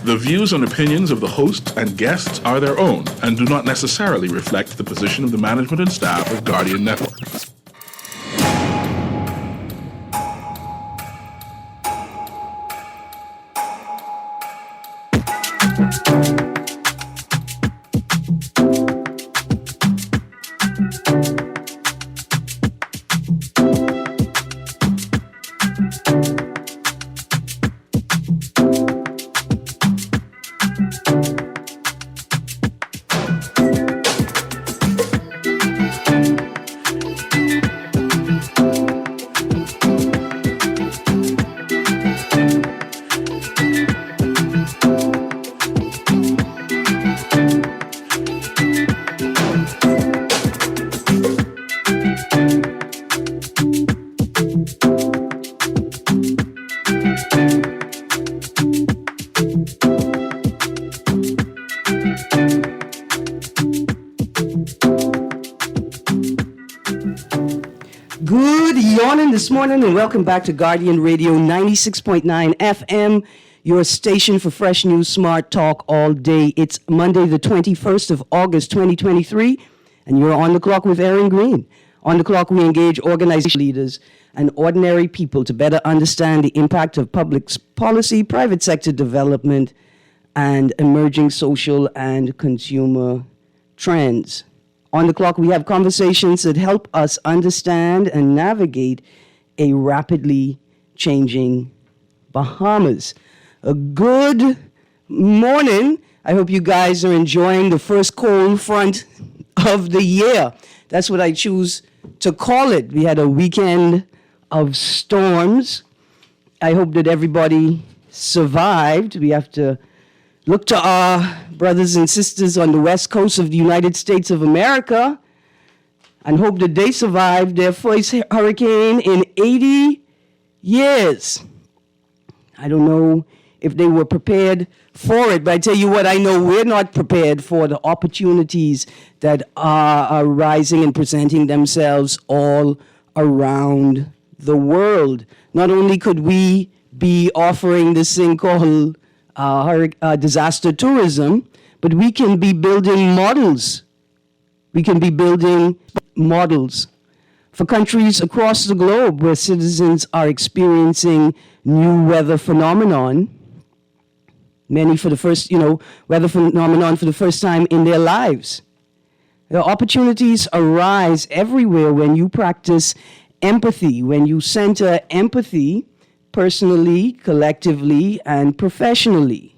The views and opinions of the hosts and guests are their own and do not necessarily reflect the position of the management and staff of Guardian Network. This morning, and welcome back to Guardian Radio 96.9 FM, your station for fresh news, smart talk all day. It's Monday, the 21st of August, 2023, and you're on the clock with Erin Greene. On the clock, we engage organization leaders and ordinary people to better understand the impact of public policy, private sector development, and emerging social and consumer trends. On the clock, we have conversations that help us understand and navigate a rapidly changing Bahamas. A good morning. I hope you guys are enjoying the first cold front of the year. That's what I choose to call it. We had a weekend of storms. I hope that everybody survived. We have to look to our brothers and sisters on the west coast of the United States of America and hope that they survived their first hurricane in 80 years. I don't know if they were prepared for it, but I tell you what, I know we're not prepared for the opportunities that are rising and presenting themselves all around the world. Not only could we be offering this thing called disaster tourism, but we can be building models. We can be building models for countries across the globe where citizens are experiencing new weather phenomenon, many for the first, weather phenomenon for the first time in their lives. The opportunities arise everywhere when you practice empathy, when you center empathy personally, collectively, and professionally.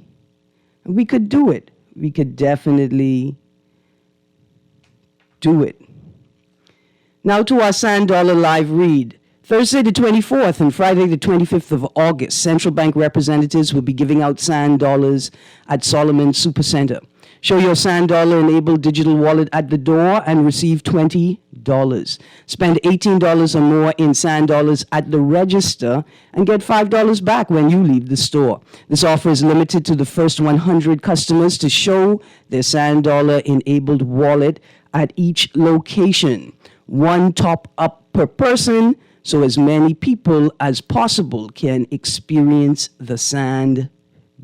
We could do it. We could definitely do it. Now to our Sand Dollar Live read. Thursday the 24th and Friday the 25th of August, central bank representatives will be giving out sand dollars at Solomon Supercenter. Show your Sand Dollar-enabled digital wallet at the door and receive $20. Spend $18 or more in Sand Dollars at the register and get $5 back when you leave the store. This offer is limited to the first 100 customers to show their Sand Dollar-enabled wallet at each location. One top up per person, so as many people as possible can experience the Sand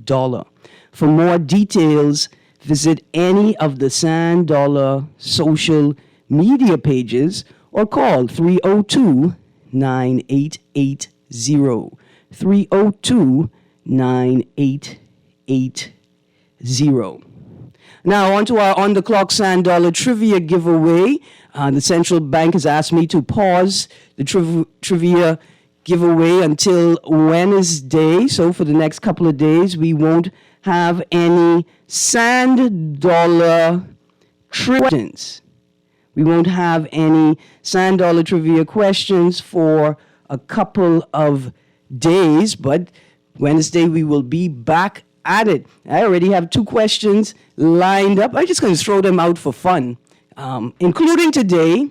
Dollar. For more details, visit any of the Sand Dollar social media pages or call 302-9880. 302-9880. Now, on to our on-the-clock Sand Dollar trivia giveaway. The central bank has asked me to pause the trivia giveaway until Wednesday. So for the next couple of days, we won't have any Sand Dollar questions. We won't have any Sand Dollar trivia questions for a couple of days, but Wednesday we will be back at it. I already have 2 questions lined up. I'm just going to throw them out for fun. Including today,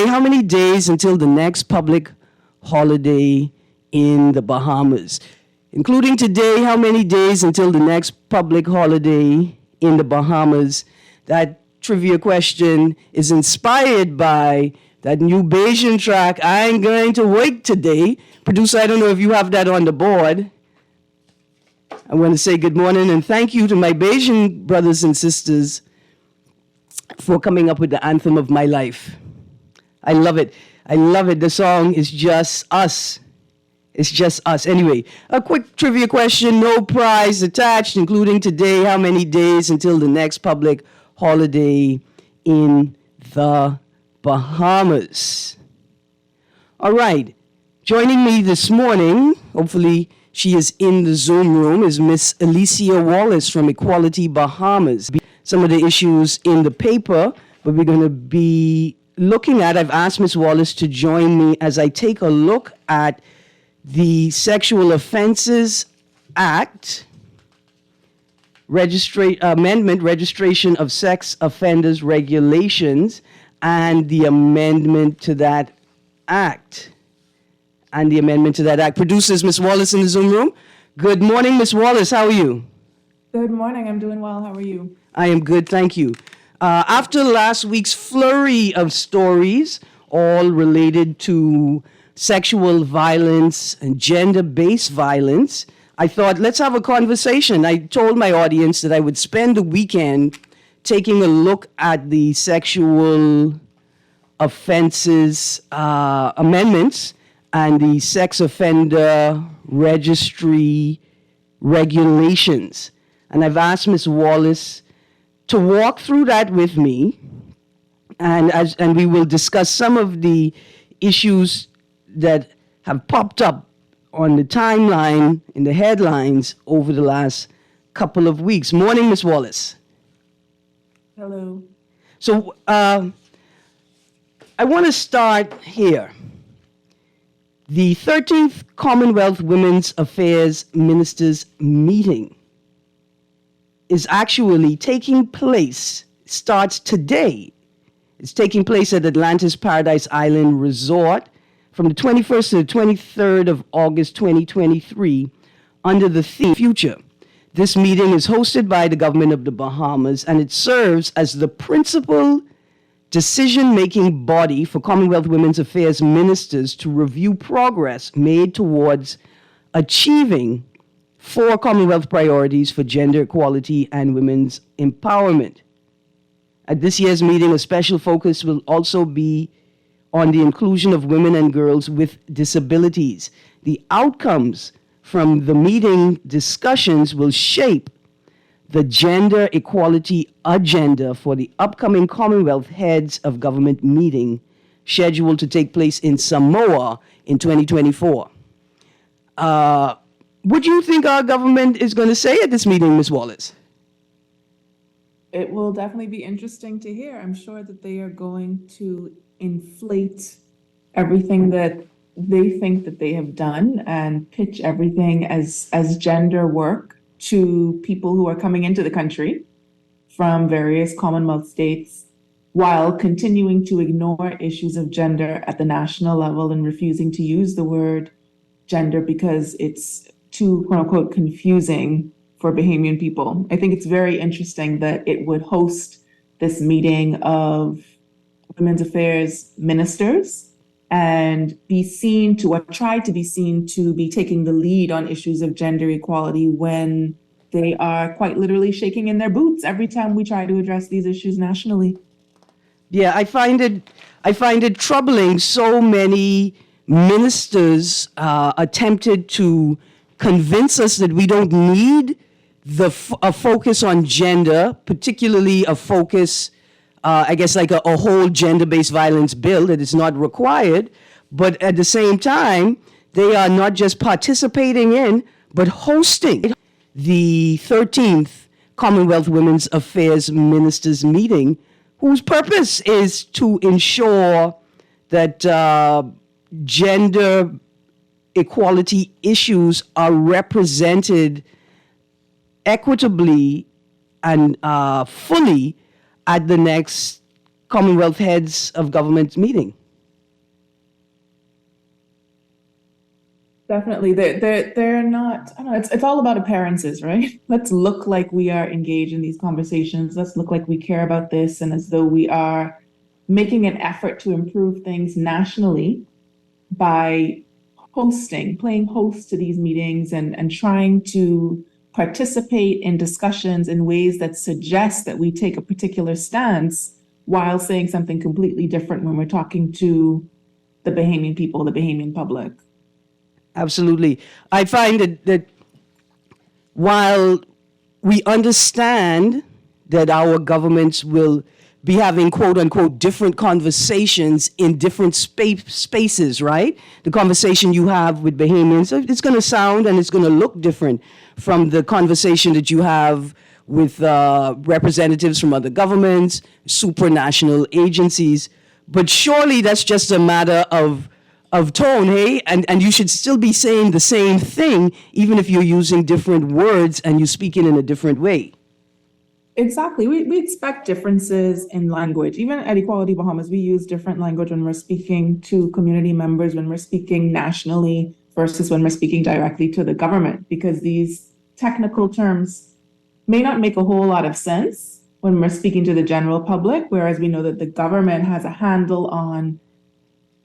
how many days until the next public holiday in the Bahamas? Including today, how many days until the next public holiday in the Bahamas? That trivia question is inspired by that new Bayesian track, I Ain't Going to Wait Today. Producer, I don't know if you have that on the board. I want to say good morning and thank you to my Bayesian brothers and sisters for coming up with the anthem of my life. I love it. I love it. The song is just us. It's just us. Anyway, a quick trivia question. No prize attached, including today. How many days until the next public holiday in the Bahamas? All right. Joining me this morning, hopefully she is in the Zoom room, is Miss Alicia Wallace from Equality Bahamas. Some of the issues in the paper, but we're going to be looking at, I've asked Miss Wallace to join me as I take a look at the Sexual Offenses Act, amendment, registration of sex offenders regulations, and the amendment to that act. Produces Miss Wallace in the Zoom room. Good morning, Miss Wallace. How are you? Good morning. I'm doing well. How are you? I am good, thank you. After last week's flurry of stories, all related to sexual violence and gender-based violence, I thought, let's have a conversation. I told my audience that I would spend the weekend taking a look at the sexual offenses amendments and the sex offender registry regulations. And I've asked Ms. Wallace to walk through that with me, and we will discuss some of the issues that have popped up on the timeline, in the headlines, over the last couple of weeks. Morning, Ms. Wallace. Hello. So I want to start here. The 13th Commonwealth Women's Affairs Ministers Meeting is actually taking place, starts today. It's taking place at Atlantis Paradise Island Resort from the 21st to the 23rd of August 2023 under the theme Future. This meeting is hosted by the government of the Bahamas, and it serves as the principal decision-making body for Commonwealth Women's Affairs ministers to review progress made towards achieving 4 Commonwealth priorities for gender equality and women's empowerment. At this year's meeting, a special focus will also be on the inclusion of women and girls with disabilities. The outcomes from the meeting discussions will shape the gender equality agenda for the upcoming Commonwealth Heads of Government meeting scheduled to take place in Samoa in 2024. What do you think our government is going to say at this meeting, Ms. Wallace? It will definitely be interesting to hear. I'm sure that they are going to inflate everything that they think that they have done and pitch everything as gender work to people who are coming into the country from various Commonwealth states, while continuing to ignore issues of gender at the national level and refusing to use the word gender because it's too, quote unquote, confusing for Bahamian people. I think it's very interesting that it would host this meeting of women's affairs ministers and be seen to, or try to be seen to be taking the lead on issues of gender equality when they are quite literally shaking in their boots every time we try to address these issues nationally. Yeah, I find it troubling. So many ministers attempted to convince us that we don't need a focus on gender, particularly a focus, I guess, like a whole gender-based violence bill, that is not required. But at the same time, they are not just participating in, but hosting the 13th Commonwealth Women's Affairs Ministers Meeting, whose purpose is to ensure that gender equality issues are represented equitably and fully at the next Commonwealth Heads of Government meeting. Definitely. They're not, I don't know, it's all about appearances, right? Let's look like we are engaged in these conversations. Let's look like we care about this, and as though we are making an effort to improve things nationally by playing host to these meetings and trying to participate in discussions in ways that suggest that we take a particular stance while saying something completely different when we're talking to the Bahamian people, the Bahamian public. Absolutely. I find that while we understand that our governments will be having quote unquote different conversations in different spaces, right? The conversation you have with Bahamians, it's going to sound and it's going to look different from the conversation that you have with representatives from other governments, supranational agencies. But surely that's just a matter of tone, hey? And you should still be saying the same thing, even if you're using different words and you speak it in a different way. Exactly. We expect differences in language. Even at Equality Bahamas, we use different language when we're speaking to community members, when we're speaking nationally versus when we're speaking directly to the government, because these technical terms may not make a whole lot of sense when we're speaking to the general public, whereas we know that the government has a handle on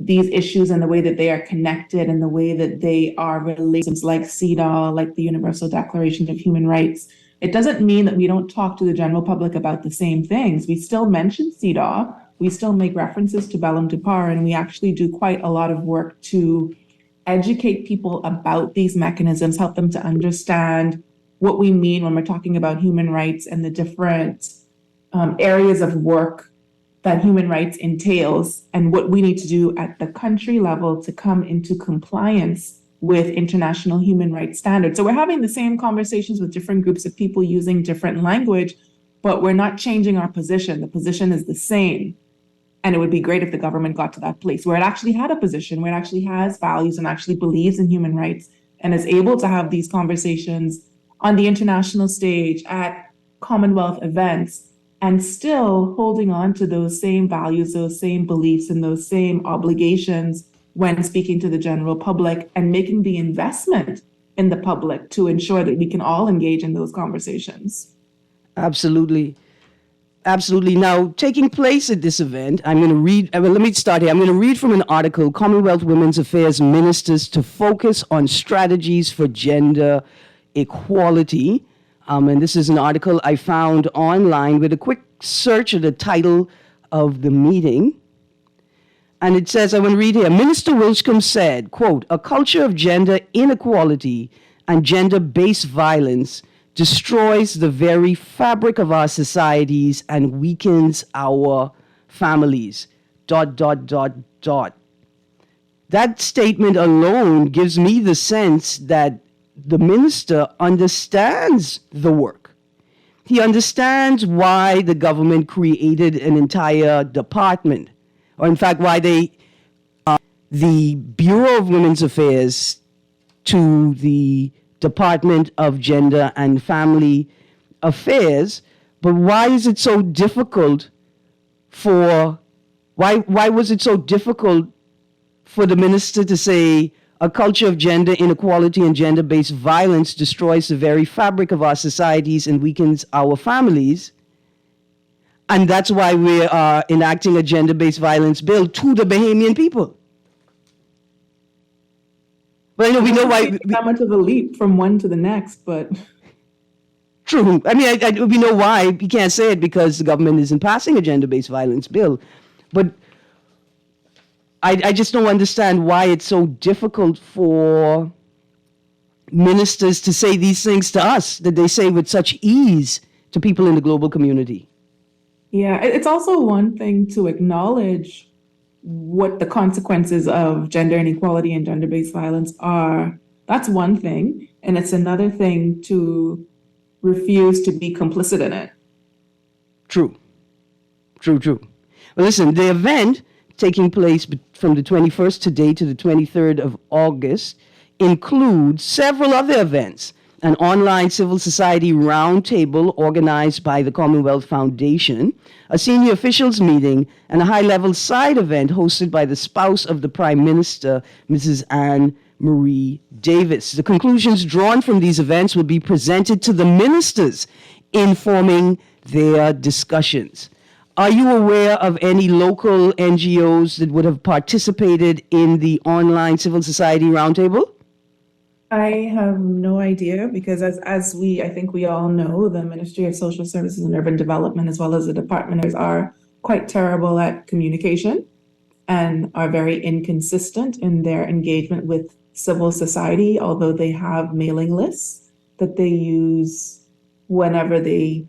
these issues and the way that they are connected and the way that they are related, like CEDAW, like the Universal Declaration of Human Rights. It doesn't mean that we don't talk to the general public about the same things. We still mention CEDAW, we still make references to Bellum de Par, and we actually do quite a lot of work to educate people about these mechanisms, help them to understand what we mean when we're talking about human rights and the different areas of work that human rights entails and what we need to do at the country level to come into compliance with international human rights standards. So we're having the same conversations with different groups of people using different language, but we're not changing our position. The position is the same. And it would be great if the government got to that place where it actually had a position, where it actually has values and actually believes in human rights and is able to have these conversations on the international stage at Commonwealth events and still holding on to those same values, those same beliefs, and those same obligations when speaking to the general public and making the investment in the public to ensure that we can all engage in those conversations. Absolutely. Absolutely. Now, taking place at this event, I'm going to read, let me start here. I'm going to read from an article, Commonwealth Women's Affairs Ministers to Focus on Strategies for Gender Equality. And this is an article I found online with a quick search of the title of the meeting. And it says, I want to read here, Minister Wilchcombe said, quote, a culture of gender inequality and gender-based violence destroys the very fabric of our societies and weakens our families, ... That statement alone gives me the sense that the minister understands the work. He understands why the government created an entire department, or in fact, why the Bureau of Women's Affairs to the Department of Gender and Family Affairs. But why is it so difficult why was it so difficult for the minister to say a culture of gender inequality and gender-based violence destroys the very fabric of our societies and weakens our families? And that's why we are enacting a gender-based violence bill to the Bahamian people. But we know why. Not much of a leap from one to the next, but. True. I mean, we know why. We can't say it because the government isn't passing a gender-based violence bill. But I just don't understand why it's so difficult for ministers to say these things to us that they say with such ease to people in the global community. Yeah, it's also one thing to acknowledge what the consequences of gender inequality and gender-based violence are. That's one thing. And it's another thing to refuse to be complicit in it. True. Well, listen, the event taking place from the 21st today to the 23rd of August includes several other events, an online civil society roundtable organized by the Commonwealth Foundation, a senior officials meeting, and a high-level side event hosted by the spouse of the Prime Minister, Mrs. Anne Marie Davis. The conclusions drawn from these events will be presented to the ministers, informing their discussions. Are you aware of any local NGOs that would have participated in the online civil society roundtable? I have no idea because I think we all know, the Ministry of Social Services and Urban Development, as well as the department, are quite terrible at communication and are very inconsistent in their engagement with civil society, although they have mailing lists that they use whenever they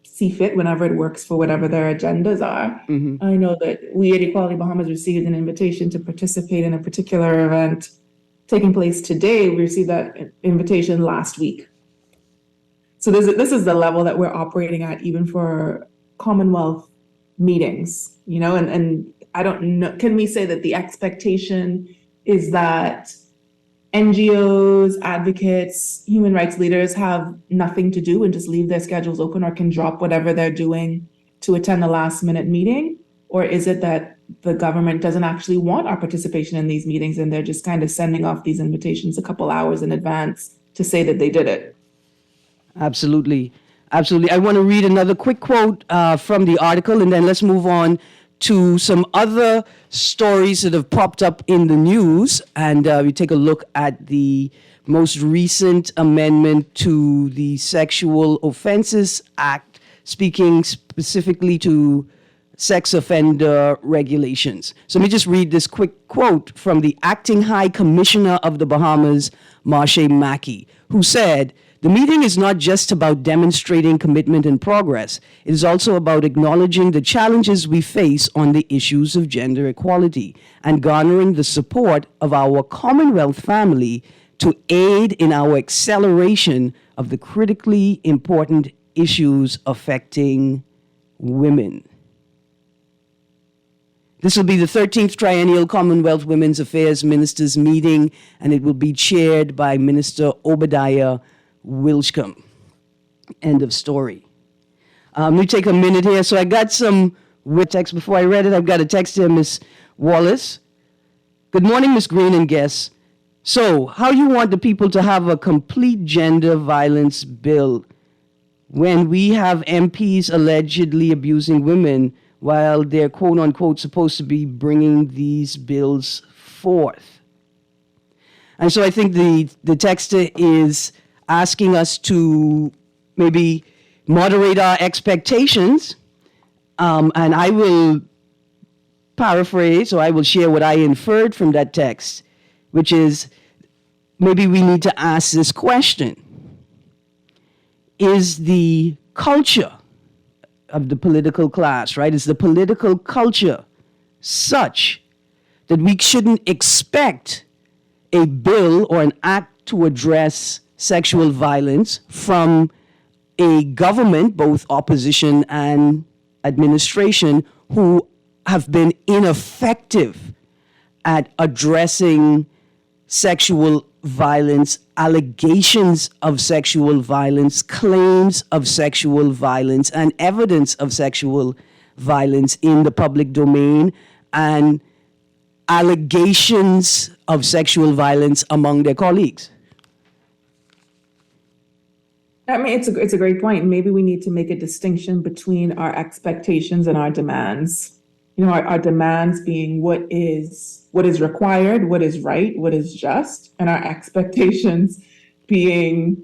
see fit, whenever it works for whatever their agendas are. I know that we at Equality Bahamas received an invitation to participate in a particular event taking place today. We received that invitation last week. So this is the level that we're operating at, even for Commonwealth meetings, and I don't know, can we say that the expectation is that NGOs, advocates, human rights leaders have nothing to do and just leave their schedules open, or can drop whatever they're doing to attend a last minute meeting? Or is it that the government doesn't actually want our participation in these meetings and they're just kind of sending off these invitations a couple hours in advance to say that they did it? Absolutely. Absolutely. I want to read another quick quote from the article, and then let's move on to some other stories that have popped up in the news. And we take a look at the most recent amendment to the Sexual Offenses Act, speaking specifically to sex offender regulations. So let me just read this quick quote from the Acting High Commissioner of the Bahamas, Marche Mackey, who said, "The meeting is not just about demonstrating commitment and progress. It is also about acknowledging the challenges we face on the issues of gender equality and garnering the support of our Commonwealth family to aid in our acceleration of the critically important issues affecting women." This will be the 13th Triennial Commonwealth Women's Affairs Ministers meeting, and it will be chaired by Minister Obadiah Wilshcombe. End of story. Let me take a minute here. So I got some text before I read it. I've got a text here, Ms. Wallace. "Good morning, Ms. Greene and guests. So, how you want the people to have a complete gender violence bill when we have MPs allegedly abusing women while they're quote-unquote supposed to be bringing these bills forth?" And so I think the texter is asking us to maybe moderate our expectations, and I will paraphrase, or I will share what I inferred from that text, which is maybe we need to ask this question: is the culture of the political class, right? Is the political culture such that we shouldn't expect a bill or an act to address sexual violence from a government, both opposition and administration, who have been ineffective at addressing sexual violence, allegations of sexual violence, claims of sexual violence, and evidence of sexual violence in the public domain, and allegations of sexual violence among their colleagues? I mean, it's a great point. Maybe we need to make a distinction between our expectations and our demands. Our demands being what is required, what is right, what is just, and our expectations being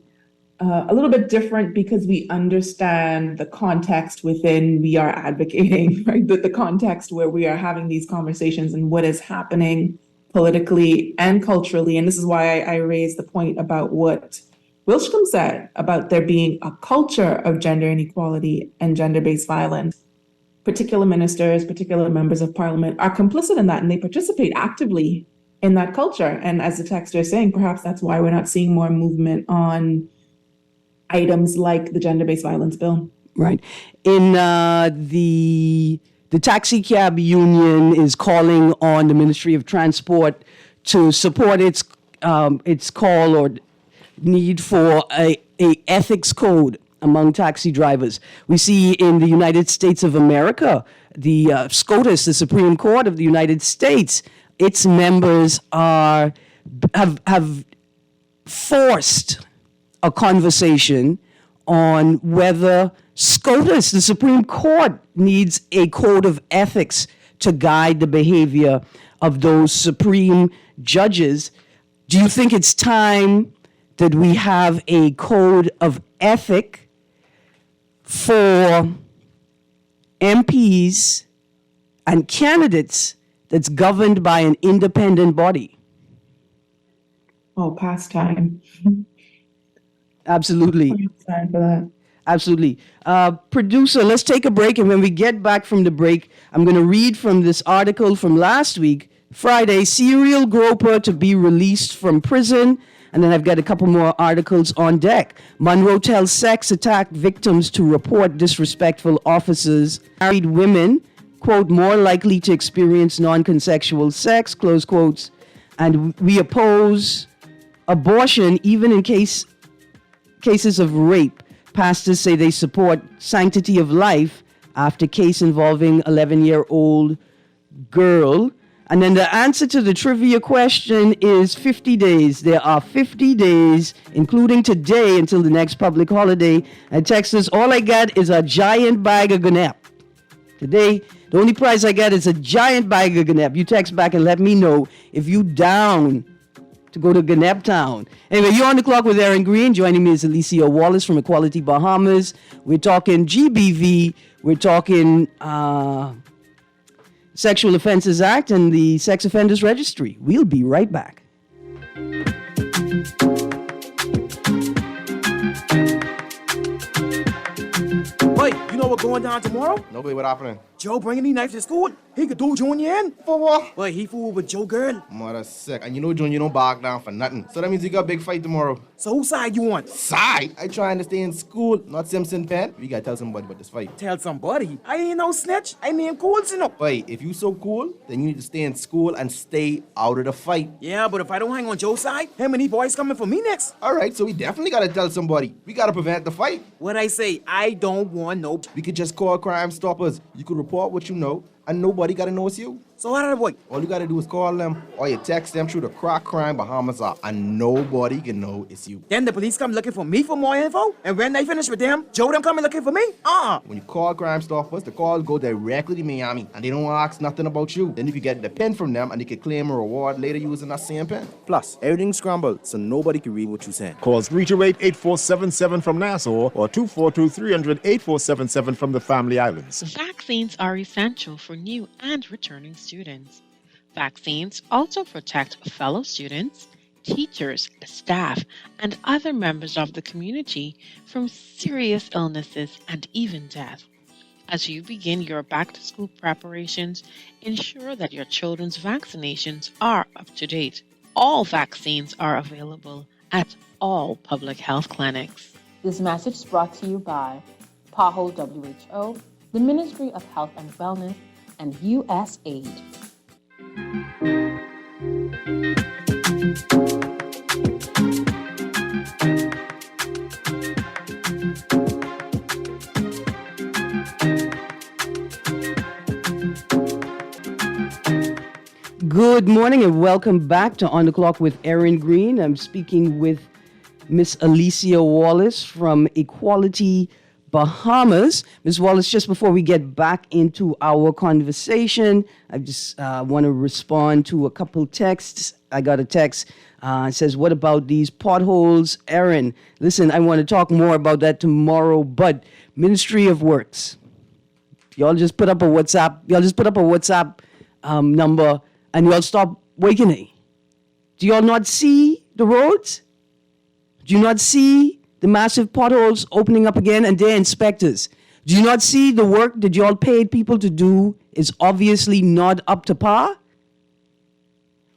a little bit different because we understand the context within we are advocating, right? The context where we are having these conversations and what is happening politically and culturally. And this is why I raised the point about what Wilshcombe said about there being a culture of gender inequality and gender-based violence. Particular ministers, particular members of parliament are complicit in that, and they participate actively in that culture. And as the texter is saying, perhaps that's why we're not seeing more movement on items like the gender-based violence bill. Right. In the taxi cab union is calling on the Ministry of Transport to support its call or need for a ethics code among taxi drivers. We see in the United States of America, the SCOTUS, the Supreme Court of the United States, its members have forced a conversation on whether SCOTUS, the Supreme Court, needs a code of ethics to guide the behavior of those supreme judges Do you think it's time that we have a code of ethic for MPs and candidates that's governed by an independent body? Oh, past time. Absolutely. Time for that. Absolutely. Producer, let's take a break. And when we get back from the break, I'm going to read from this article from last week, Friday, serial groper to be released from prison. And then I've got a couple more articles on deck. Monroe tells sex attack victims to report disrespectful officers. Married women, quote, more likely to experience non-consensual sex, close quotes. And we oppose abortion even in cases of rape. Pastors say they support sanctity of life after case involving 11-year-old girl. And then the answer to the trivia question is 50 days. There are 50 days, including today until the next public holiday. And Texas, all I got is a giant bag of Gnap. Today, the only prize I got is a giant bag of Gnap. You text back and let me know if you down to go to Gnap Town. Anyway, you're on the clock with Erin Greene. Joining me is Alicia Wallace from Equality Bahamas. We're talking GBV. We're talking Sexual Offenses Act and the Sex Offenders Registry. We'll be right back. Wait, you know what's going down tomorrow? Nobody, what happening? Joe bringing these knives to school. He could do Junior in. For what? Wait, he fooled with Joe girl. Mother sick. And you know, John, you don't back down for nothing. So that means you got a big fight tomorrow. So whose side you on? Side? I trying to stay in school, not Simpson Pen. We gotta tell somebody about this fight. Tell somebody. I ain't no snitch. I mean cool, you know. Wait, if you so cool, then you need to stay in school and stay out of the fight. Yeah, but if I don't hang on Joe's side, how many boys coming for me next? Alright, so we definitely gotta tell somebody. We gotta prevent the fight. What I say, I don't want no. We could just call Crime Stoppers. You could report what you know, and nobody gotta know it's you. So how did I avoid? All you gotta do is call them, or you text them through the Crack Crime Bahamas app, and nobody can know it's you. Then the police come looking for me for more info, and when they finish with them, Joe them coming looking for me? When you call Crime Stoppers, the call go directly to Miami, and they don't ask nothing about you. Then you can get the pen from them, and you can claim a reward later using that same pen. Plus, everything's scrambled, so nobody can read what you're saying. Call 328-8477 from Nassau or 242-300-8477 from the Family Islands. Vaccines are essential for new and returning students. Vaccines also protect fellow students, teachers, staff, and other members of the community from serious illnesses and even death. As you begin your back-to-school preparations, ensure that your children's vaccinations are up to date. All vaccines are available at all public health clinics. This message is brought to you by PAHO WHO, the Ministry of Health and Wellness, and USAID. Good morning and welcome back to On the Clock with Erin Greene. I'm speaking with Miss Alicia Wallace from Equality Bahamas. Ms. Wallace, just before we get back into our conversation, I just want to respond to a couple texts. I got a text. It says, what about these potholes? Erin, listen, I want to talk more about that tomorrow, but Ministry of Works. Y'all just put up a WhatsApp number and y'all stop waking it. Do y'all not see the roads? Do you not see the massive potholes opening up again and their inspectors? Do you not see the work that y'all paid people to do is obviously not up to par?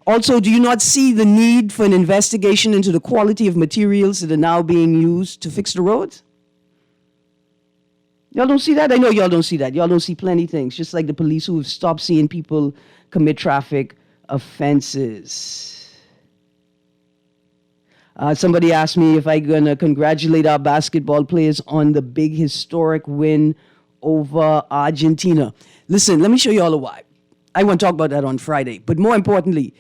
Also, do you not see the need for an investigation into the quality of materials that are now being used to fix the roads? Y'all don't see that? I know y'all don't see that. Y'all don't see plenty of things, just like the police who have stopped seeing people commit traffic offenses. Somebody asked me if I'm going to congratulate our basketball players on the big historic win over Argentina. Listen, let me show you all why. I want to talk about that on Friday. But more importantly,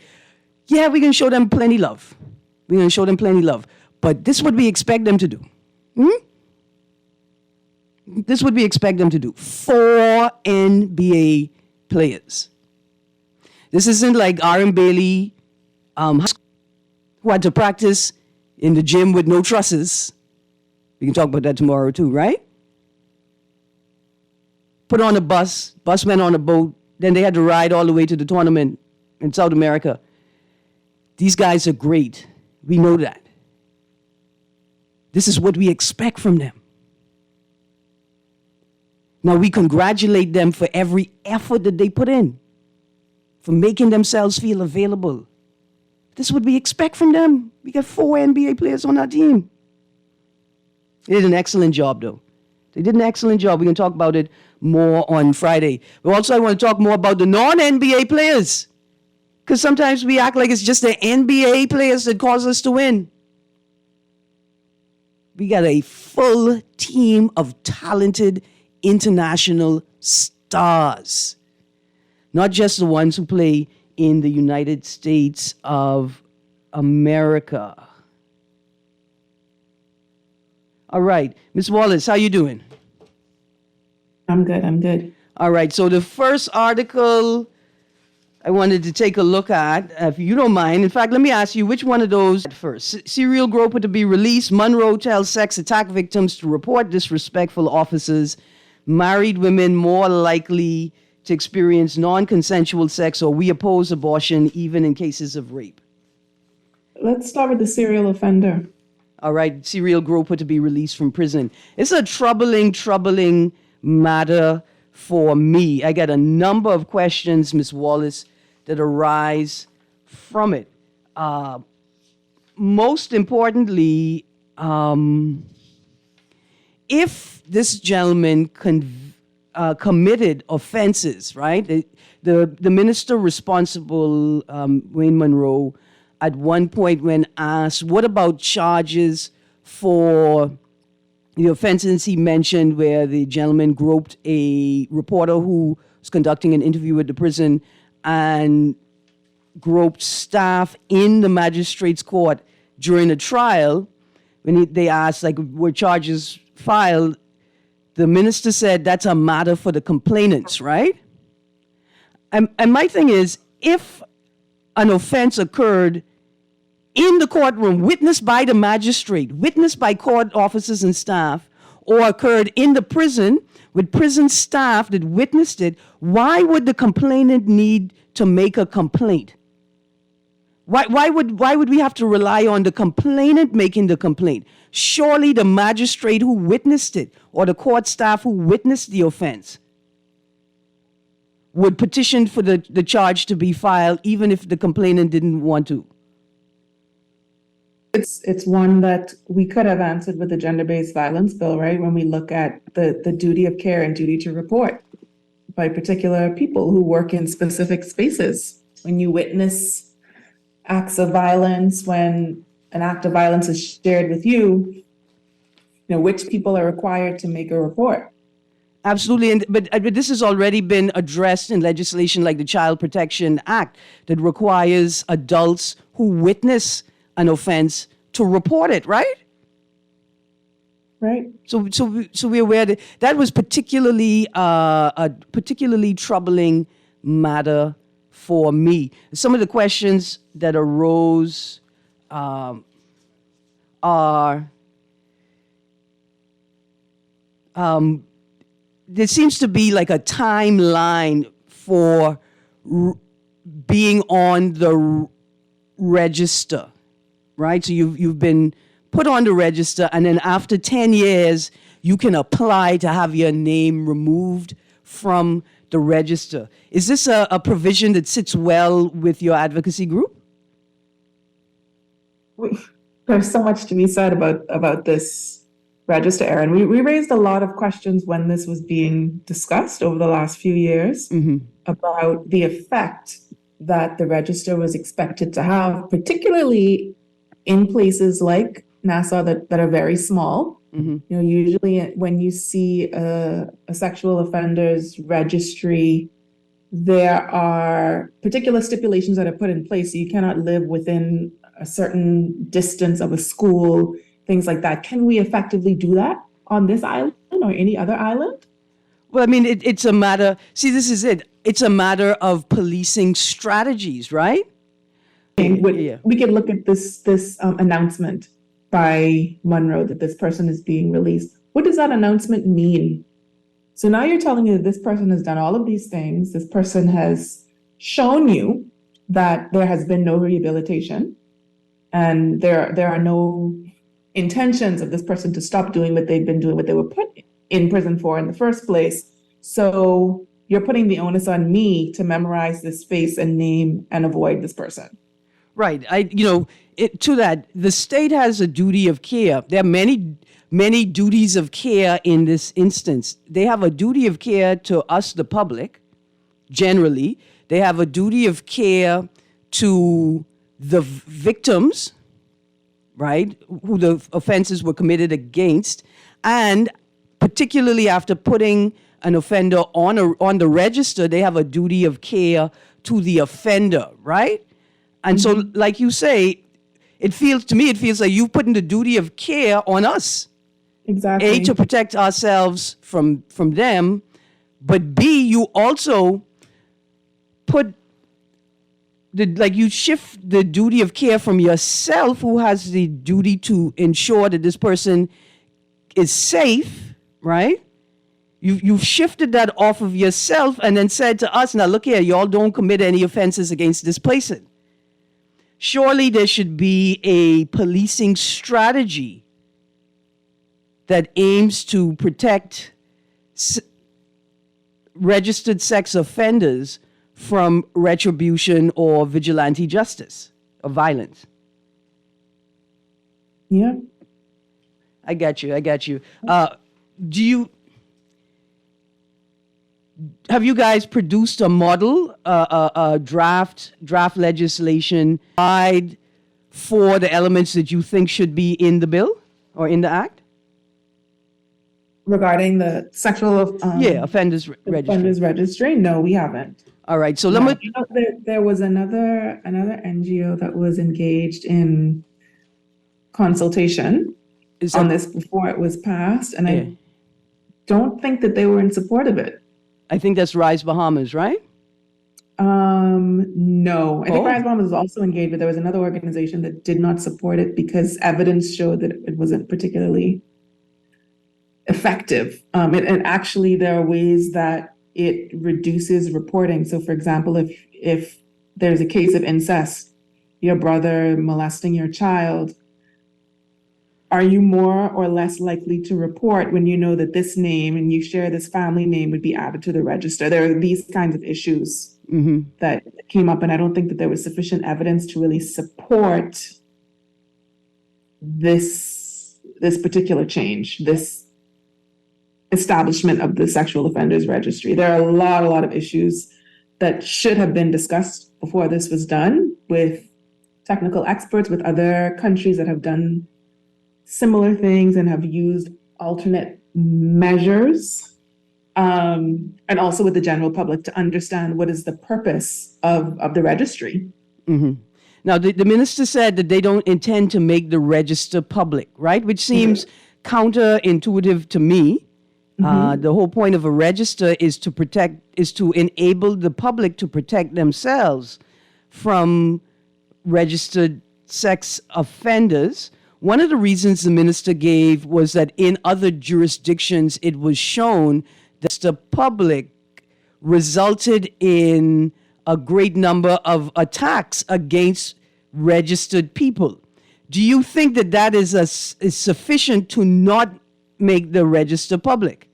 yeah, we're going to show them plenty love. We're going to show them plenty love. But this is what we expect them to do. This is what we expect them to do. 4 NBA players. This isn't like R.M. Bailey. who had to practice in the gym with no trusses. We can talk about that tomorrow too, right? Put on a bus went on a boat, then they had to ride all the way to the tournament in South America. These guys are great. We know that. This is what we expect from them. Now we congratulate them for every effort that they put in, for making themselves feel available. This is what we expect from them. We got 4 NBA players on our team. They did an excellent job, though. They did an excellent job. We can talk about it more on Friday. But also, I want to talk more about the non-NBA players, because sometimes we act like it's just the NBA players that cause us to win. We got a full team of talented international stars, not just the ones who play in the United States of America. All right, Ms. Wallace, how you doing? I'm good. All right, so the first article I wanted to take a look at, if you don't mind. In fact, let me ask you, which one of those first? Serial groper to be released. Monroe tells sex attack victims to report disrespectful officers. Married women more likely to experience non-consensual sex, or we oppose abortion even in cases of rape. Let's start with the serial offender. All right, serial groper to be released from prison. It's a troubling matter for me. I got a number of questions, Ms. Wallace, that arise from it. Most importantly, if this gentleman committed offenses, right? The minister responsible, Wayne Monroe, at one point when asked, what about charges for the offenses he mentioned where the gentleman groped a reporter who was conducting an interview at the prison and groped staff in the magistrate's court during a trial, when they asked, like, were charges filed, the minister said that's a matter for the complainants, right? And my thing is, if an offense occurred in the courtroom, witnessed by the magistrate, witnessed by court officers and staff, or occurred in the prison with prison staff that witnessed it, why would the complainant need to make a complaint? Why would we have to rely on the complainant making the complaint? Surely the magistrate who witnessed it or the court staff who witnessed the offense would petition for the charge to be filed even if the complainant didn't want to. It's one that we could have answered with the gender-based violence bill, right? When we look at the duty of care and duty to report by particular people who work in specific spaces. When you witness acts of violence, when an act of violence is shared with you, which people are required to make a report? Absolutely, but this has already been addressed in legislation like the Child Protection Act that requires adults who witness an offense to report it, right? Right. So we're aware that that was particularly a particularly troubling matter for me. Some of the questions that arose are there seems to be like a timeline for being on the register, right? So you've been put on the register, and then after 10 years, you can apply to have your name removed from the register. Is this a provision that sits well with your advocacy group? There's so much to be said about this register, Erin. We raised a lot of questions when this was being discussed over the last few years about the effect that the register was expected to have, particularly in places like Nassau that are very small. Usually when you see a sexual offenders registry, there are particular stipulations that are put in place. So you cannot live within a certain distance of a school, things like that. Can we effectively do that on this island or any other island? Well, I mean, it's a matter, see, this is it. It's a matter of policing strategies, right? Yeah. We could look at this announcement by Monroe that this person is being released. What does that announcement mean? So now you're telling me that this person has done all of these things. This person has shown you that there has been no rehabilitation, and there are no intentions of this person to stop doing what they've been doing, what they were put in prison for in the first place. So you're putting the onus on me to memorize this face and name and avoid this person. Right. To that, the state has a duty of care. There are many duties of care in this instance. They have a duty of care to us, the public, generally. They have a duty of care to the victims, right, who the offenses were committed against, and particularly after putting an offender on the register, they have a duty of care to the offender, right? And so, like you say, it feels like you're putting the duty of care on us. Exactly. A, to protect ourselves from them, but B, you also put you shift the duty of care from yourself, who has the duty to ensure that this person is safe, right? You've shifted that off of yourself and then said to us, now look here, y'all don't commit any offenses against this person. Surely there should be a policing strategy that aims to protect registered sex offenders from retribution or vigilante justice or violence. Yeah. I got you. Have you guys produced a model, draft legislation for the elements that you think should be in the bill or in the act? Regarding the sexual offenders registry. Offenders registry? No, we haven't. All right, so there was another NGO that was engaged in consultation on this before it was passed, and I don't think that they were in support of it. I think that's Rise Bahamas, right? No, I think Rise Bahamas was also engaged, but there was another organization that did not support it because evidence showed that it wasn't particularly effective. And actually, there are ways that it reduces reporting. So, for example, if there's a case of incest, your brother molesting your child, are you more or less likely to report when you know that this name and you share this family name would be added to the register? There are these kinds of issues that came up, and I don't think that there was sufficient evidence to really support this particular change, this establishment of the sexual offenders registry. There are a lot of issues that should have been discussed before this was done with technical experts, with other countries that have done similar things and have used alternate measures, and also with the general public to understand what is the purpose of the registry. Now, the minister said that they don't intend to make the register public, right? Which seems counterintuitive to me. The whole point of a register is to enable the public to protect themselves from registered sex offenders. One of the reasons the minister gave was that in other jurisdictions, it was shown that the public resulted in a great number of attacks against registered people. Do you think that is sufficient to not make the register public?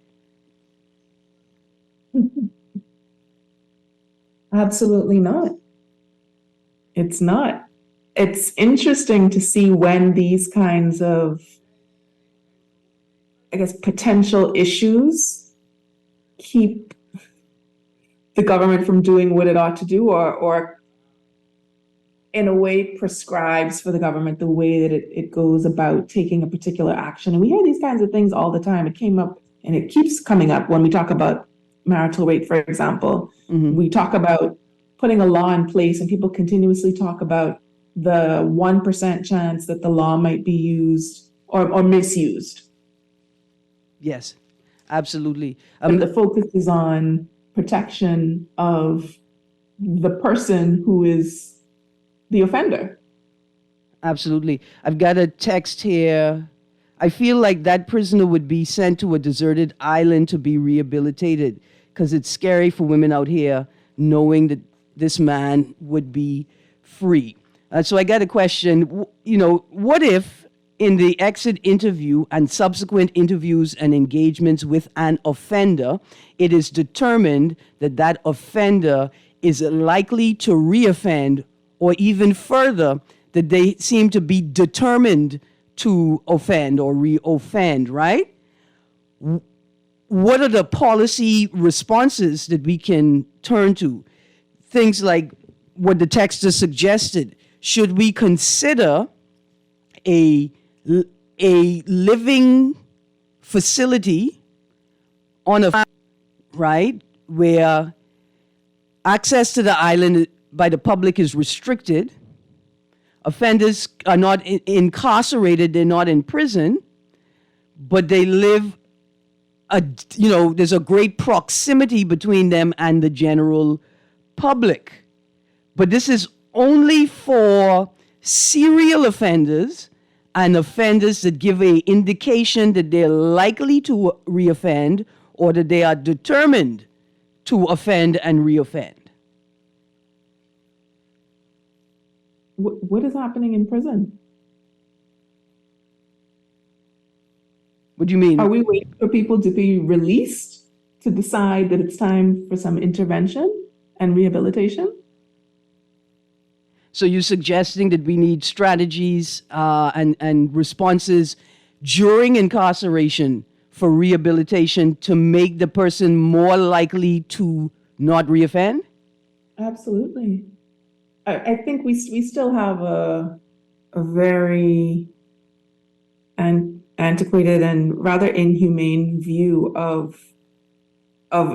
Absolutely not. It's not. It's interesting to see when these kinds of, I guess, potential issues keep the government from doing what it ought to do, or in a way prescribes for the government the way that it goes about taking a particular action. And we hear these kinds of things all the time. It came up and it keeps coming up when we talk about marital rape, for example. We talk about putting a law in place, and people continuously talk about the 1% chance that the law might be used or misused. Yes, absolutely. And the focus is on protection of the person who is the offender. Absolutely. I've got a text here. I feel like that prisoner would be sent to a deserted island to be rehabilitated because it's scary for women out here knowing that this man would be free. So I got a question. What if in the exit interview and subsequent interviews and engagements with an offender, it is determined that that offender is likely to reoffend, or even further, that they seem to be determined to offend or reoffend, right? What are the policy responses that we can turn to? Things like what the text has suggested. Should we consider a living facility on a, right, where access to the island by the public is restricted? Offenders are not incarcerated, they're not in prison, but they live, there's a great proximity between them and the general public. But this is only for serial offenders and offenders that give an indication that they're likely to reoffend or that they are determined to offend and reoffend. What is happening in prison? What do you mean? Are we waiting for people to be released to decide that it's time for some intervention and rehabilitation? So you're suggesting that we need strategies and responses during incarceration for rehabilitation to make the person more likely to not reoffend? Absolutely. I think we still have a very antiquated and rather inhumane view of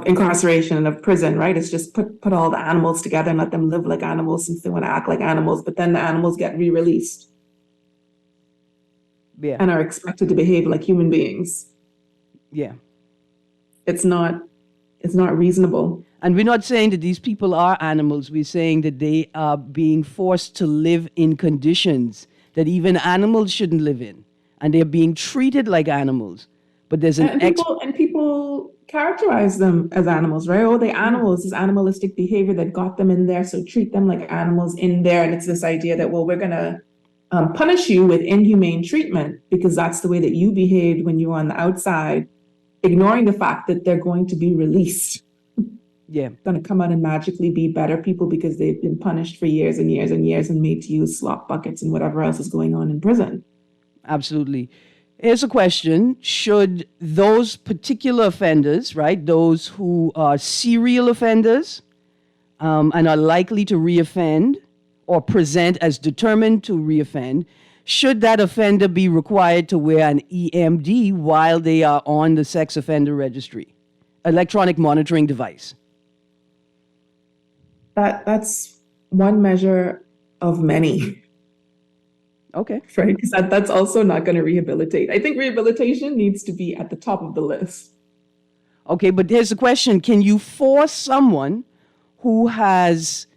incarceration and of prison, right? It's just put all the animals together and let them live like animals since they want to act like animals, but then the animals get re-released. Yeah. And are expected to behave like human beings. Yeah. It's not reasonable. And we're not saying that these people are animals. We're saying that they are being forced to live in conditions that even animals shouldn't live in. And they're being treated like animals. But there's an people characterize them as animals, right? Oh, they animals, this animalistic behavior that got them in there, so treat them like animals in there. And it's this idea that, well, we're going to punish you with inhumane treatment because that's the way that you behaved when you were on the outside, ignoring the fact that they're going to be released. Yeah. Going to come out and magically be better people because they've been punished for years and years and years and made to use slop buckets and whatever else is going on in prison. Absolutely. Here's a question. Should those particular offenders, right, those who are serial offenders and are likely to reoffend or present as determined to reoffend, should that offender be required to wear an EMD while they are on the sex offender registry, electronic monitoring device? That's one measure of many. Okay. Right, because that's also not going to rehabilitate. I think rehabilitation needs to be at the top of the list. Okay, but here's the question. Can you force someone who has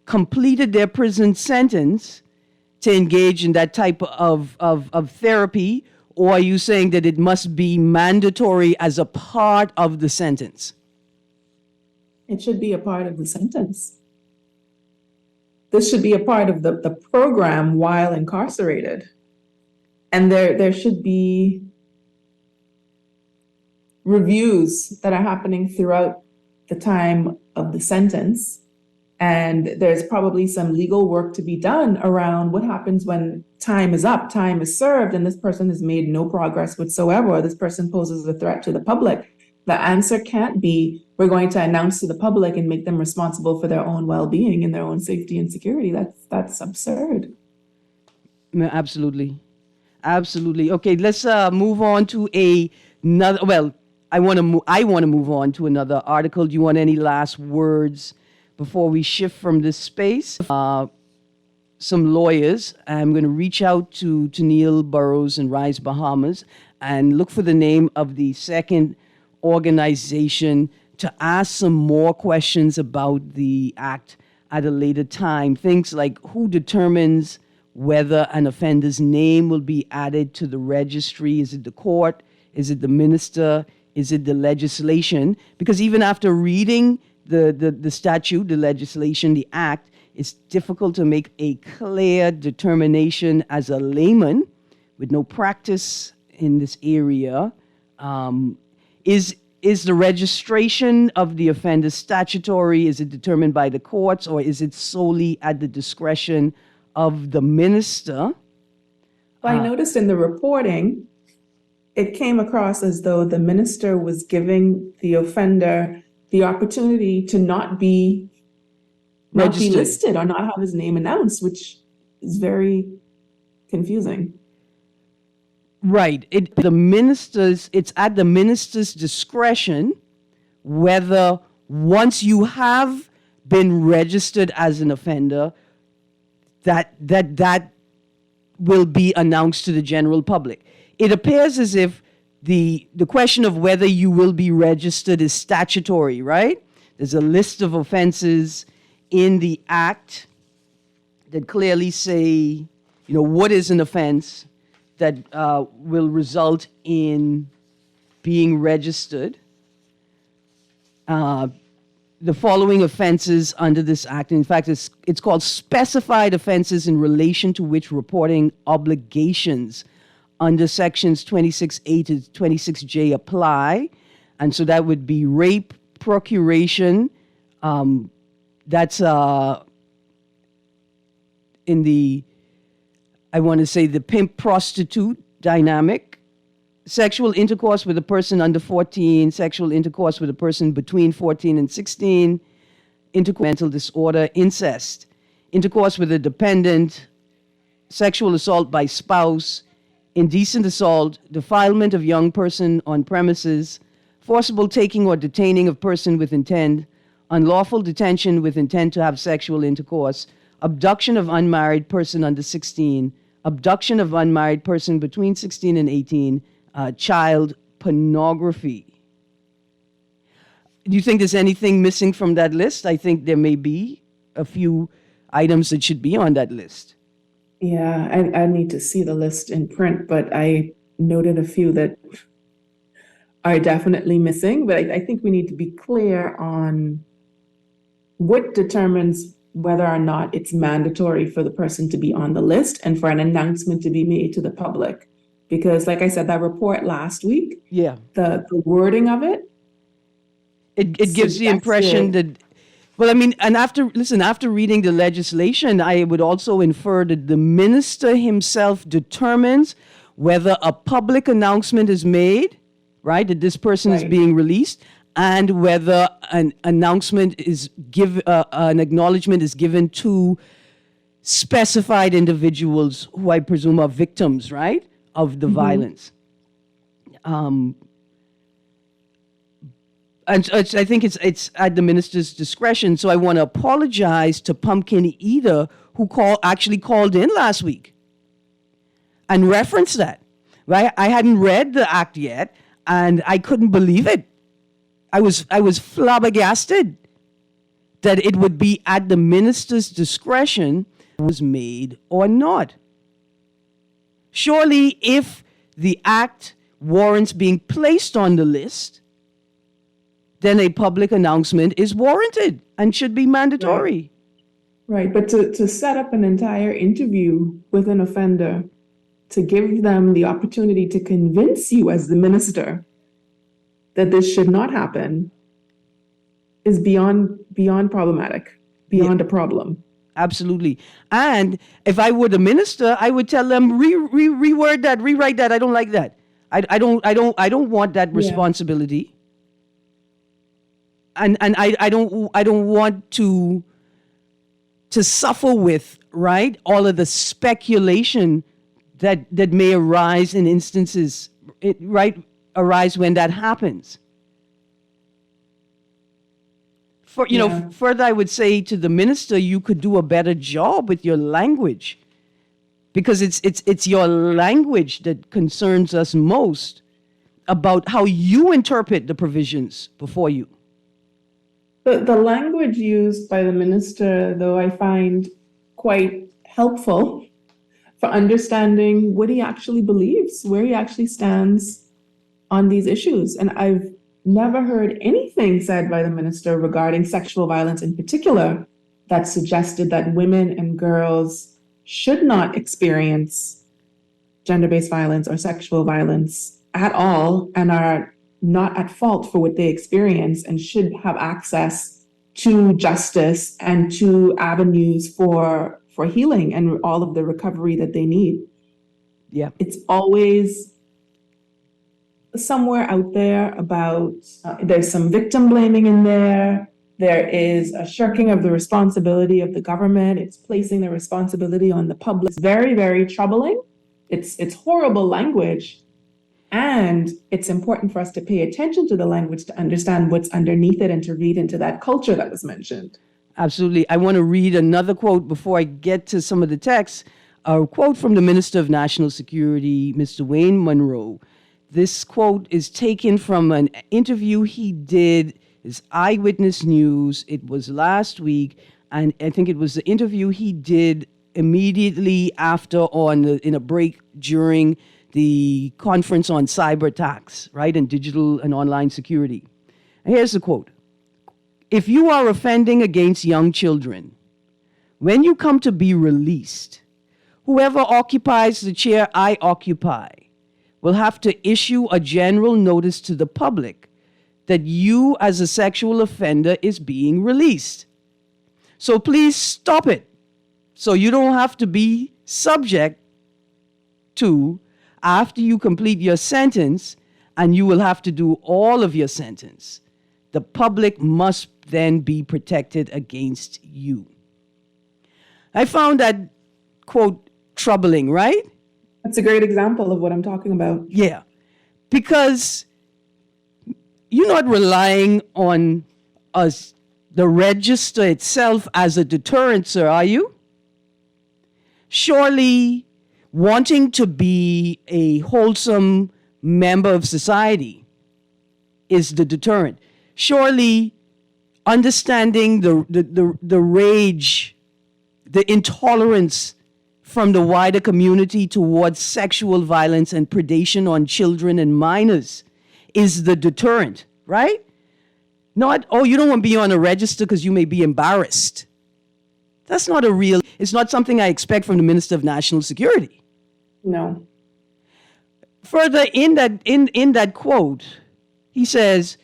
completed their prison sentence to engage in that type of therapy, or are you saying that it must be mandatory as a part of the sentence? It should be a part of the sentence. This should be a part of the program while incarcerated. And there should be reviews that are happening throughout the time of the sentence. And there's probably some legal work to be done around what happens when time is up, time is served, and this person has made no progress whatsoever, or this person poses a threat to the public. The answer can't be, we're going to announce to the public and make them responsible for their own well-being and their own safety and security. That's absurd. Absolutely. Absolutely. Okay, let's move on to another. Well, I want to move on to another article. Do you want any last words before we shift from this space? Some lawyers. I'm going to reach out to Neil Burrows and Rise Bahamas and look for the name of the second organization to ask some more questions about the act at a later time. Things like who determines whether an offender's name will be added to the registry. Is it the court? Is it the minister? Is it the legislation? Because even after reading the statute, the legislation, the act, it's difficult to make a clear determination as a layman with no practice in this area. Is the registration of the offender statutory? Is it determined by the courts, or is it solely at the discretion of the minister? Well, I noticed in the reporting, it came across as though the minister was giving the offender the opportunity to not be listed or not have his name announced, which is very confusing. Right. It's at the minister's discretion whether once you have been registered as an offender, that will be announced to the general public. It appears as if the question of whether you will be registered is statutory, right? There's a list of offenses in the act that clearly say, what is an offense that will result in being registered. The following offenses under this act, in fact, it's called specified offenses in relation to which reporting obligations under sections 26A to 26J apply. And so that would be rape, procuration, that's in the, I want to say, the pimp prostitute dynamic, sexual intercourse with a person under 14, sexual intercourse with a person between 14 and 16, mental disorder, incest, intercourse with a dependent, sexual assault by spouse, indecent assault, defilement of young person on premises, forcible taking or detaining of person with intent, unlawful detention with intent to have sexual intercourse, abduction of unmarried person under 16, abduction of unmarried person between 16 and 18, child pornography. Do you think there's anything missing from that list? I think there may be a few items that should be on that list. Yeah, I need to see the list in print, but I noted a few that are definitely missing. But I think we need to be clear on what determines whether or not it's mandatory for the person to be on the list and for an announcement to be made to the public. Because like I said, that report last week, the wording of it, it gives the impression that, well, I mean, and after reading the legislation, I would also infer that the minister himself determines whether a public announcement is made, right, that this person is being released, and whether an announcement is an acknowledgement is given to specified individuals who I presume are victims, right, of the violence. And I think it's at the minister's discretion. So I want to apologize to Pumpkin Eater, who actually called in last week and referenced that. Right? I hadn't read the act yet, and I couldn't believe it. I was flabbergasted that it would be at the minister's discretion was made or not. Surely, if the act warrants being placed on the list, then a public announcement is warranted and should be mandatory. Right, but to set up an entire interview with an offender, to give them the opportunity to convince you as the minister that this should not happen is beyond problematic, beyond a problem. Absolutely. And if I were the minister, I would tell them reword that, rewrite that. I don't like that. I don't want that responsibility. And I don't want to suffer with, right, all of the speculation that may arise in instances, arise when that happens. Further, I would say to the minister, you could do a better job with your language, because it's your language that concerns us most about how you interpret the provisions before you. The language used by the minister, though, I find quite helpful for understanding what he actually believes, where he actually stands on these issues. And I've never heard anything said by the minister regarding sexual violence in particular that suggested that women and girls should not experience gender-based violence or sexual violence at all and are not at fault for what they experience and should have access to justice and to avenues for healing and all of the recovery that they need. Yeah. It's always somewhere out there about, there's some victim blaming in there. There is a shirking of the responsibility of the government. It's placing the responsibility on the public. It's very, very troubling. It's horrible language. And it's important for us to pay attention to the language to understand what's underneath it and to read into that culture that was mentioned. Absolutely. I want to read another quote before I get to some of the text. A quote from the Minister of National Security, Mr. Wayne Munroe. This quote is taken from an interview he did, his Eyewitness News. It was last week, and I think it was the interview he did immediately after in a break during the conference on cyber attacks, right, and digital and online security. And here's the quote. If you are offending against young children, when you come to be released, whoever occupies the chair I occupy will have to issue a general notice to the public that you as a sexual offender is being released. So please stop it so you don't have to be subject to after you complete your sentence, and you will have to do all of your sentence. The public must then be protected against you. I found that quote troubling, right? That's a great example of what I'm talking about. Yeah, because you're not relying on us, the register itself as a deterrent, sir, are you? Surely wanting to be a wholesome member of society is the deterrent. Surely understanding the rage, the intolerance from the wider community towards sexual violence and predation on children and minors is the deterrent, right? Not, oh, you don't want to be on a register because you may be embarrassed. That's not it's not something I expect from the Minister of National Security. No. Further, in that quote, he says,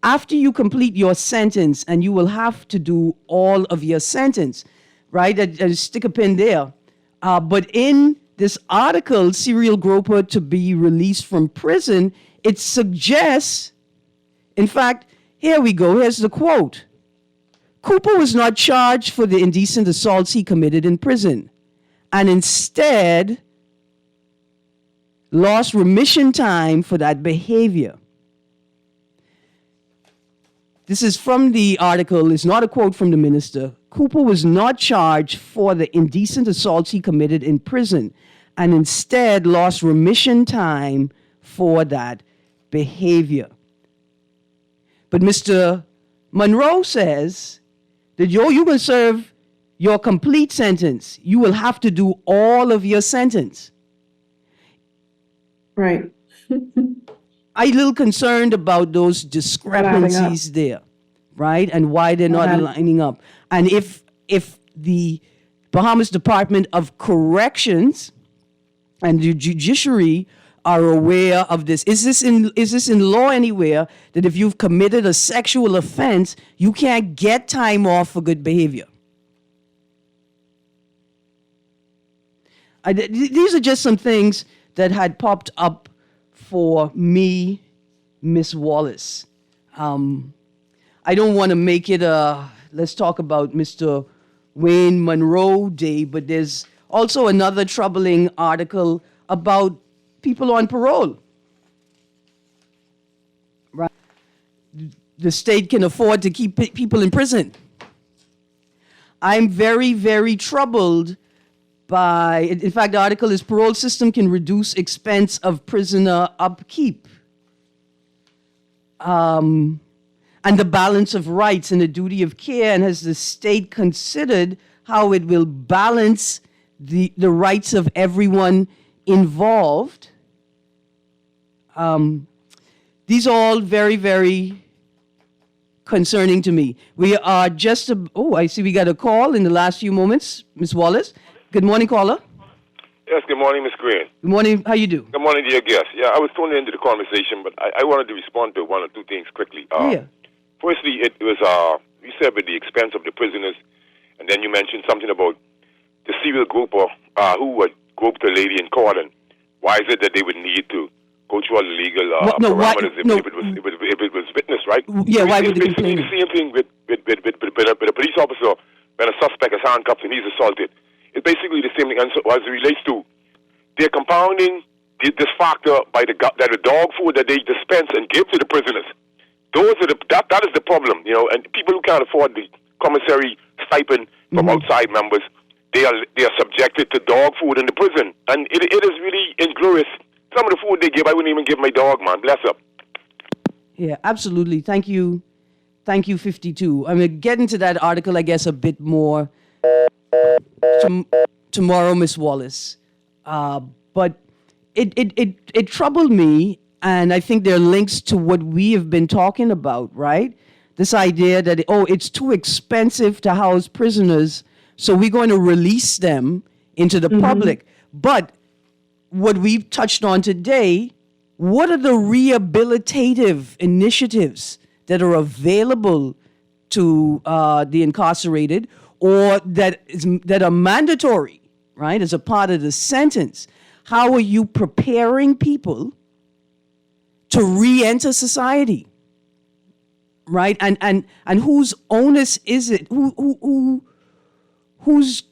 after you complete your sentence, and you will have to do all of your sentence, right? Stick a pin there. But in this article, Serial Groper to be released from prison, it suggests, in fact, here we go, here's the quote. Cooper was not charged for the indecent assaults he committed in prison, and instead lost remission time for that behavior. This is from the article. It's not a quote from the minister. Cooper was not charged for the indecent assaults he committed in prison, and instead lost remission time for that behavior. But Mr. Munroe says that you can serve your complete sentence. You will have to do all of your sentence. Right. I'm a little concerned about those discrepancies there, right? And why they're not lining up. And if the Bahamas Department of Corrections and the judiciary are aware of this, is this in law anywhere that if you've committed a sexual offense, you can't get time off for good behavior? These are just some things that had popped up for me, Miss Wallace. I don't want to make it let's talk about Mr. Wayne Munroe Day, but there's also another troubling article about people on parole. Right? The state can afford to keep people in prison. I'm very, very troubled by, in fact, the article is parole system can reduce expense of prisoner upkeep. And and the balance of rights and the duty of care, and has the state considered how it will balance the rights of everyone involved? These are all very, very concerning to me. We are just, I see we got a call in the last few moments. Ms. Wallace. Good morning, caller. Yes, good morning, Ms. Greene. Good morning. How you do? Good morning, dear guest. Yeah, I was thrown into the conversation, but I wanted to respond to one or two things quickly. Firstly, it was, you said with the expense of the prisoners, and then you mentioned something about the serial grouper who would group the lady in court, and why is it that they would need to go through all the legal parameters if it was witness, right? Yeah, why would they It's complain? the same thing with a police officer when a suspect is handcuffed and he's assaulted. It's basically the same thing as it relates to they're compounding this factor by the dog food that they dispense and give to the prisoners. That is the problem, and people who can't afford the commissary stipend from outside members, they are subjected to dog food in the prison, and it is really inglorious. Some of the food they give, I wouldn't even give my dog, man. Bless up. Yeah, absolutely. Thank you. Thank you, 52. I'm going to get into that article, I guess, a bit more tomorrow, Miss Wallace. But it troubled me, and I think there are links to what we have been talking about, right? This idea that, it's too expensive to house prisoners, so we're going to release them into the public. But what we've touched on today, what are the rehabilitative initiatives that are available to the incarcerated, or that are mandatory, right, as a part of the sentence? How are you preparing people to re-enter society, right? And whose onus is it? Whose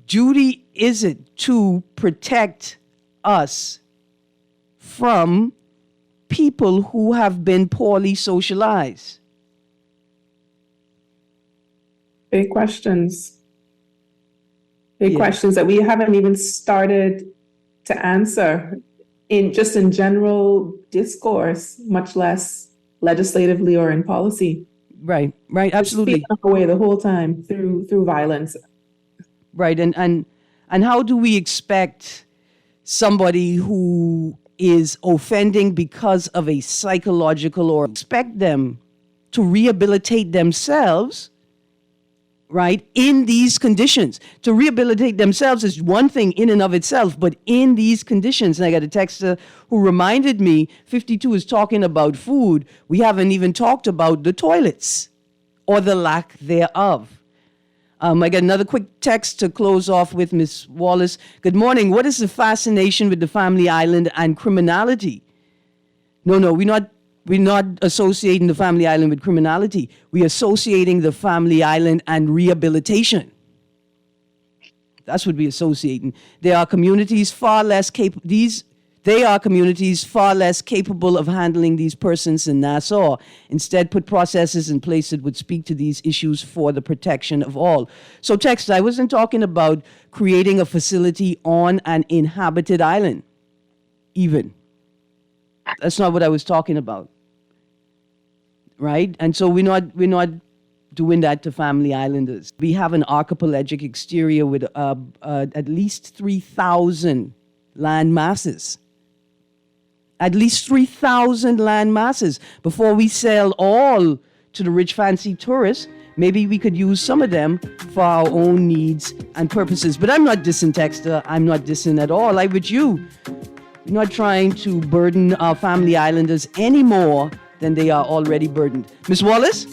duty is it to protect us from people who have been poorly socialized? Big questions. Big questions that we haven't even started to answer in general discourse, much less legislatively or in policy. Right, absolutely. It's away the whole time through violence. Right, and how do we expect somebody who is offending because of a psychological, or expect them to rehabilitate themselves, right, in these conditions? To rehabilitate themselves is one thing in and of itself, but in these conditions, and I got a texter who reminded me, 52 is talking about food. We haven't even talked about the toilets or the lack thereof. I got another quick text to close off with, Ms. Wallace. Good morning. What is the fascination with the Family Island and criminality? No, we're not associating the Family Island with criminality. We're associating the Family Island and rehabilitation. That's what we're associating. There are communities far less capable. They are communities far less capable of handling these persons in Nassau. Instead, put processes in place that would speak to these issues for the protection of all. So, text, I wasn't talking about creating a facility on an inhabited island, even. That's not what I was talking about, right? And so we're not doing that to Family Islanders. We have an archipelagic exterior with at least 3,000 land masses. At least 3,000 land masses. Before we sell all to the rich, fancy tourists, maybe we could use some of them for our own needs and purposes. But I'm not dissing Texter. I'm not dissing at all. I'm with you. We're not trying to burden our Family Islanders any more than they are already burdened. Ms. Wallace?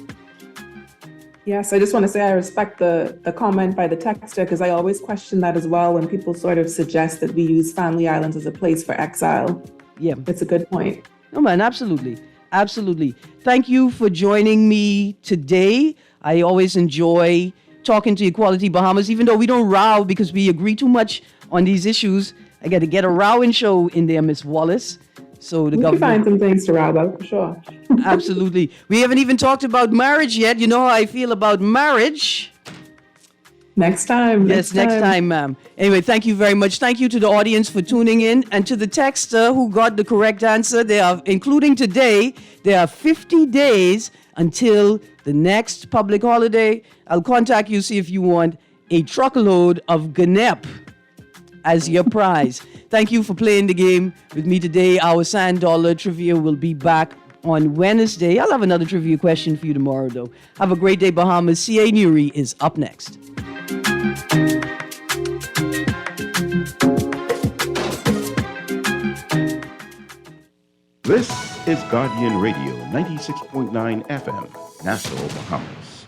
Yes, I just want to say I respect the comment by the texter, because I always question that as well when people sort of suggest that we use Family Islands as a place for exile. Yeah. It's a good point. No, man, absolutely. Absolutely. Thank you for joining me today. I always enjoy talking to Equality Bahamas, even though we don't row because we agree too much on these issues. I got to get a rowing show in there, Miss Wallace. So the government can find some things to row about, for sure. Absolutely. We haven't even talked about marriage yet. You know how I feel about marriage. Next time. Yes, next time, ma'am. Anyway, thank you very much. Thank you to the audience for tuning in and to the texter who got the correct answer. They are, including today, there are 50 days until the next public holiday. I'll contact you, see if you want a truckload of Ganep as your prize. Thank you for playing the game with me today. Our Sand Dollar Trivia will be back on Wednesday. I'll have another trivia question for you tomorrow, though. Have a great day, Bahamas. C.A. Nuri is up next. This is Guardian Radio 96.9 FM, Nassau, Bahamas.